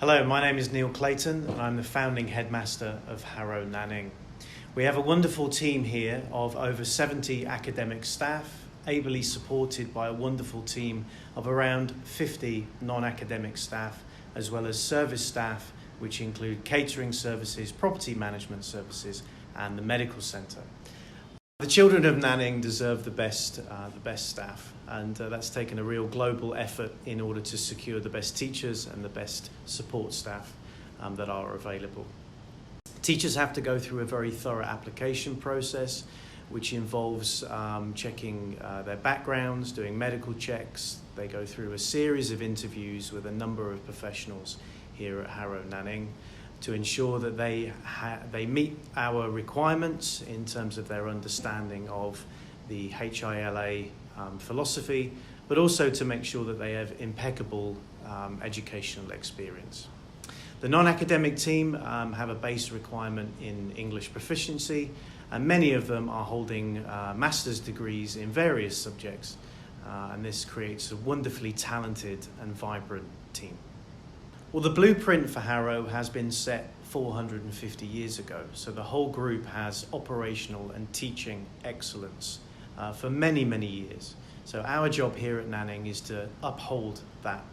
Hello, my name is Neil Clayton and I'm the founding headmaster of Harrow Nanning. We have a wonderful team here of over 70 academic staff, ably supported by a wonderful team of around 50 non-academic staff, as well as service staff, which include catering services, property management services, and the medical centre. The children of Nanning deserve the best staff, and that's taken a real global effort in order to secure the best teachers and the best support staff that are available. Teachers have to go through a very thorough application process, which involves checking their backgrounds, doing medical checks. They go through a series of interviews with a number of professionals here at Harrow Nanning to ensure that they meet our requirements in terms of their understanding of the HILA philosophy, but also to make sure that they have impeccable educational experience. The non-academic team have a base requirement in English proficiency, and many of them are holding master's degrees in various subjects, and this creates a wonderfully talented and vibrant team. Well, the blueprint for Harrow has been set 450 years ago, so the whole group has operational and teaching excellence for many, many years. So our job here at Nanning is to uphold that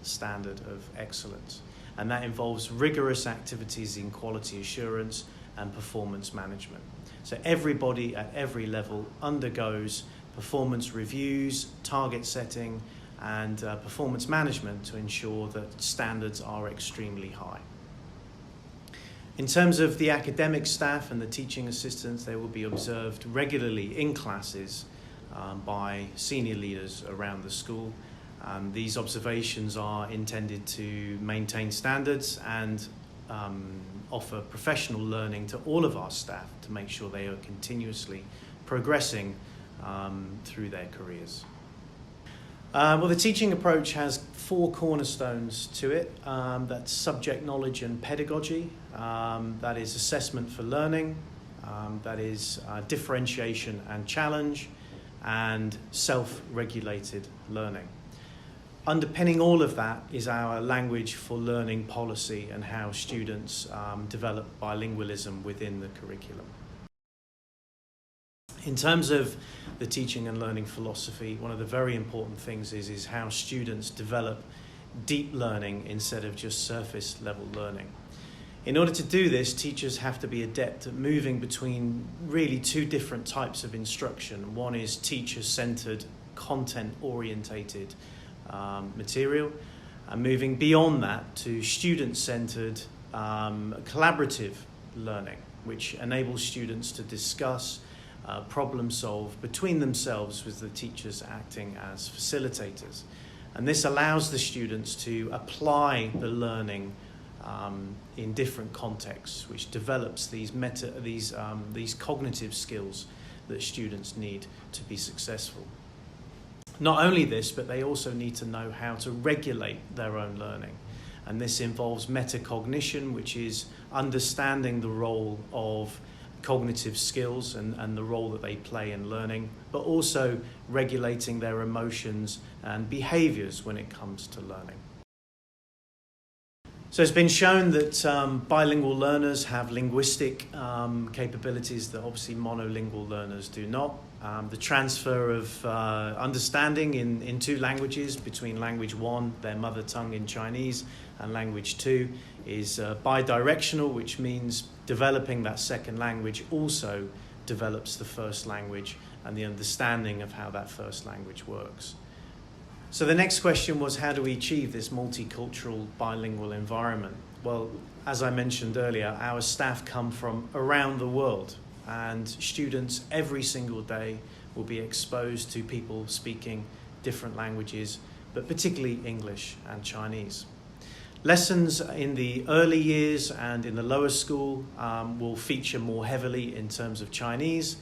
standard of excellence, and that involves rigorous activities in quality assurance and performance management. So everybody at every level undergoes performance reviews, target setting, and performance management to ensure that standards are extremely high. In terms of the academic staff and the teaching assistants, they will be observed regularly in classes by senior leaders around the school. These observations are intended to maintain standards and offer professional learning to all of our staff to make sure they are continuously progressing through their careers. Well, the teaching approach has 4 cornerstones to it. That's subject knowledge and pedagogy, that is assessment for learning, that is differentiation and challenge, and self-regulated learning. Underpinning all of that is our language for learning policy and how students develop bilingualism within the curriculum. In terms of the teaching and learning philosophy, one of the very important things is how students develop deep learning instead of just surface level learning. In order to do this, teachers have to be adept at moving between really 2 different types of instruction. One is teacher-centered, content-orientated material, and moving beyond that to student-centered, collaborative learning, which enables students to discuss, problem solve between themselves, with the teachers acting as facilitators. And this allows the students to apply the learning in different contexts, which develops these cognitive skills that students need to be successful. Not only this, but they also need to know how to regulate their own learning. And this involves metacognition, which is understanding the role of cognitive skills and the role that they play in learning, but also regulating their emotions and behaviours when it comes to learning. So it's been shown that bilingual learners have linguistic capabilities that obviously monolingual learners do not. The transfer of understanding in 2 languages between language 1, their mother tongue in Chinese, and language 2 is bidirectional, which means developing that second language also develops the first language and the understanding of how that first language works. So the next question was, how do we achieve this multicultural bilingual environment? Well, as I mentioned earlier, our staff come from around the world, and students every single day will be exposed to people speaking different languages, but particularly English and Chinese. Lessons in the early years and in the lower school will feature more heavily in terms of Chinese.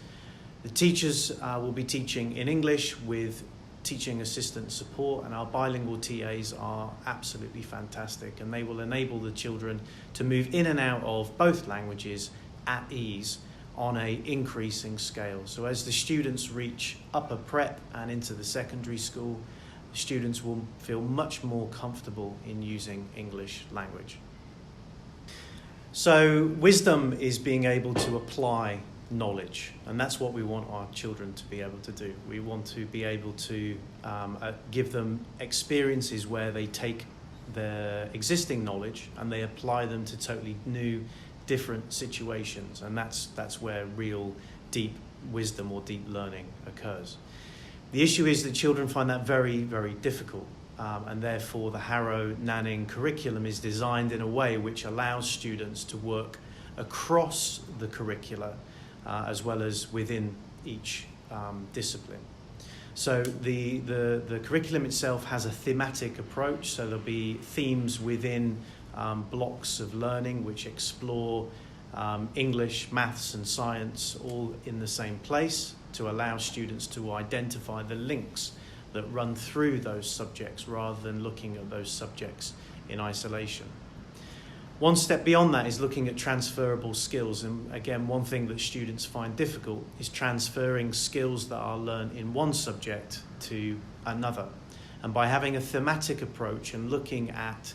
The teachers will be teaching in English with teaching assistant support, and our bilingual TAs are absolutely fantastic, and they will enable the children to move in and out of both languages at ease on an increasing scale. So as the students reach upper prep and into the secondary school, students will feel much more comfortable in using English language. So wisdom is being able to apply knowledge, and that's what we want our children to be able to do. We want to be able to give them experiences where they take their existing knowledge and they apply them to totally new, different situations, and that's where real deep wisdom or deep learning occurs. The issue is that children find that very, very difficult, and therefore the Harrow Nanning curriculum is designed in a way which allows students to work across the curricula as well as within each discipline. So the curriculum itself has a thematic approach, so there'll be themes within blocks of learning which explore English, maths and science all in the same place to allow students to identify the links that run through those subjects rather than looking at those subjects in isolation. One step beyond that is looking at transferable skills, and again, one thing that students find difficult is transferring skills that are learned in one subject to another. And by having a thematic approach and looking at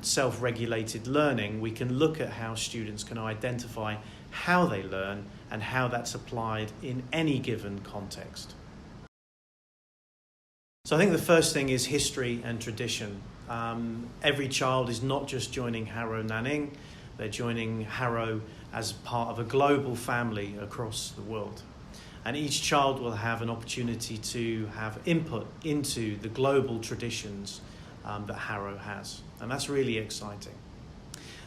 self-regulated learning, we can look at how students can identify how they learn and how that's applied in any given context. So I think the first thing is history and tradition. Every child is not just joining Harrow Nanning, they're joining Harrow as part of a global family across the world. And each child will have an opportunity to have input into the global traditions that Harrow has. And that's really exciting.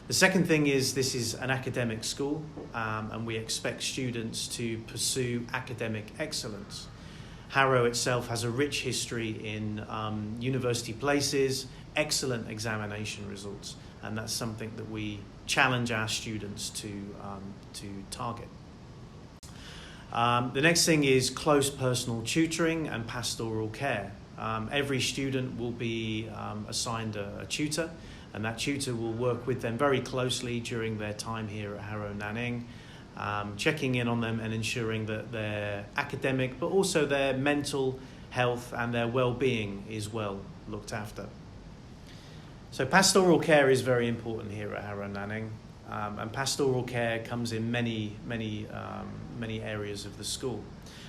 The second thing is this is an academic school, and we expect students to pursue academic excellence. Harrow itself has a rich history in university places, excellent examination results, and that's something that we challenge our students to target. The next thing is close personal tutoring and pastoral care. Every student will be assigned a tutor, and that tutor will work with them very closely during their time here at Harrow Nanning, checking in on them and ensuring that their academic but also their mental health and their well-being is well looked after. So pastoral care is very important here at Harrow Nanning, and pastoral care comes in many areas of the school.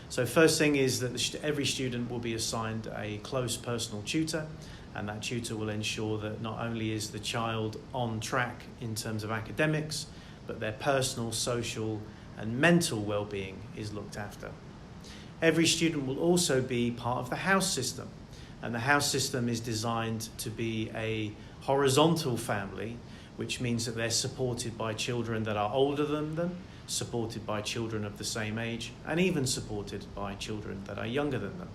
So first thing is that every student will be assigned a close personal tutor, and that tutor will ensure that not only is the child on track in terms of academics, but their personal, social and mental well-being is looked after. Every student will also be part of the house system, and the house system is designed to be a horizontal family, which means that they're supported by children that are older than them, supported by children of the same age, and even supported by children that are younger than them.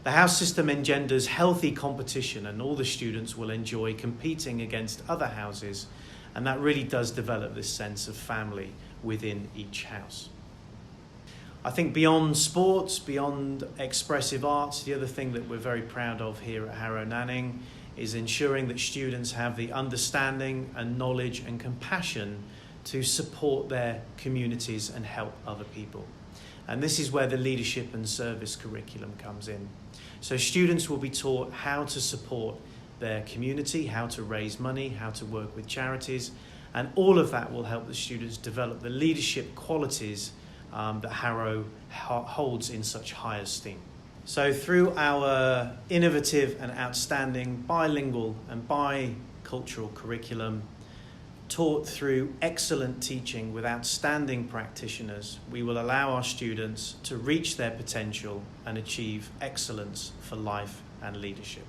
The house system engenders healthy competition, and all the students will enjoy competing against other houses, and that really does develop this sense of family within each house. I think beyond sports, beyond expressive arts, the other thing that we're very proud of here at Harrow Nanning is ensuring that students have the understanding and knowledge and compassion to support their communities and help other people. And this is where the leadership and service curriculum comes in. So students will be taught how to support their community, how to raise money, how to work with charities, and all of that will help the students develop the leadership qualities that Harrow holds in such high esteem. So through our innovative and outstanding bilingual and bicultural curriculum, taught through excellent teaching with outstanding practitioners, we will allow our students to reach their potential and achieve excellence for life and leadership.